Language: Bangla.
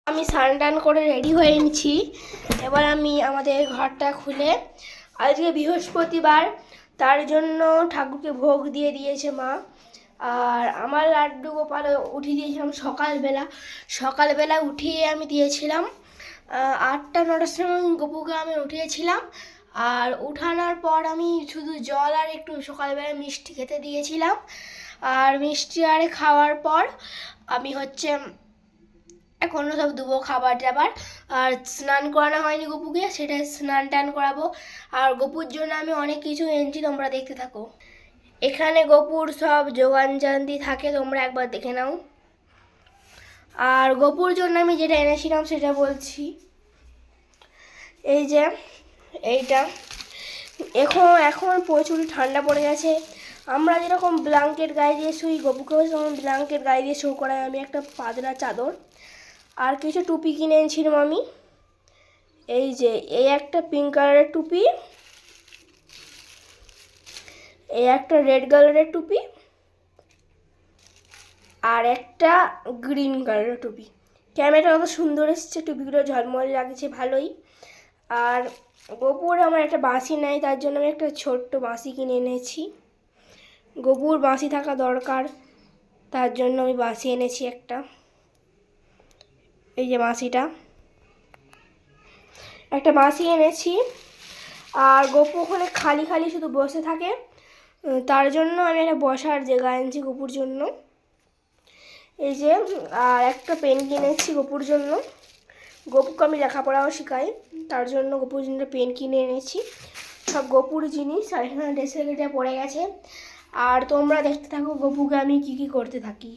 আমি স্নান টান করে রেডি হয়ে নিচ্ছি। এবার আমি আমাদের ঘরটা খুলে, আজকে বৃহস্পতিবার, তার জন্য ঠাকুরকে ভোগ দিয়ে দিয়েছে মা। আর আমার লাড্ডু গোপাল উঠিয়ে দিয়েছিলাম সকালবেলা উঠিয়ে আমি দিয়েছিলাম 8টা 9টার সময় গপুকে আমি উঠিয়েছিলাম। আর উঠানোর পর আমি শুধু জল আর একটু সকালবেলা মিষ্টি খেতে দিয়েছিলাম। আর মিষ্টি আরে খাওয়ার পর আমি এখনও সব দেবো খাবার টাবার। আর স্নান করানো হয়নি গপুকে, সেটা স্নান টান করাবো। আর গপুর জন্য আমি অনেক কিছু এনেছি, তোমরা দেখতে থাকো। এখানে গপুর সব যোগানজান্তি থাকে, তোমরা একবার দেখে নাও। আর গপুর জন্য আমি যেটা এনেছিলাম সেটা বলছি। এই যে এইটা, এখন প্রচুর ঠান্ডা পড়ে গেছে। আমরা যেরকম ব্ল্যাঙ্কেট গায়ে দিয়ে শুই, গপুকেও যেমন ব্ল্যাঙ্কেট গায়ে দিয়ে শো করাই। আমি একটা পাতলা চাদর আর কিছু টুপি কিনে এনেছিলাম আমি। এই যে এই একটা পিঙ্ক কালারের টুপি, এই একটা রেড কালারের টুপি, আর একটা গ্রিন কালারের টুপি। ক্যামেরাটা কত সুন্দর এসছে, টুপিগুলো ঝলমল লাগছে ভালোই। আর গপুর আমার একটা বাঁশি নেই, তার জন্য আমি একটা ছোট্ট বাঁশি কিনে এনেছি। গপুর বাঁশি থাকা দরকার, তার জন্য আমি বাঁশি এনেছি একটা। এই যে বাঁশিটা, একটা বাঁশি এনেছি। আর গপু ওখানে খালি খালি শুধু বসে থাকে, তার জন্য আমি একটা বসার জায়গা এনেছি গপুর জন্য। এই যে আর একটা পেন কিনেছি গপুর জন্য। গপুকে আমি লেখাপড়াও শেখাই, তার জন্য গপুর জন্য পেন কিনে এনেছি। সব গপুর জিনিস। আর এখানে ড্রেসের এটা পড়ে গেছে। আর তোমরা দেখতে থাকো গপুকে আমি কী কী করতে থাকি।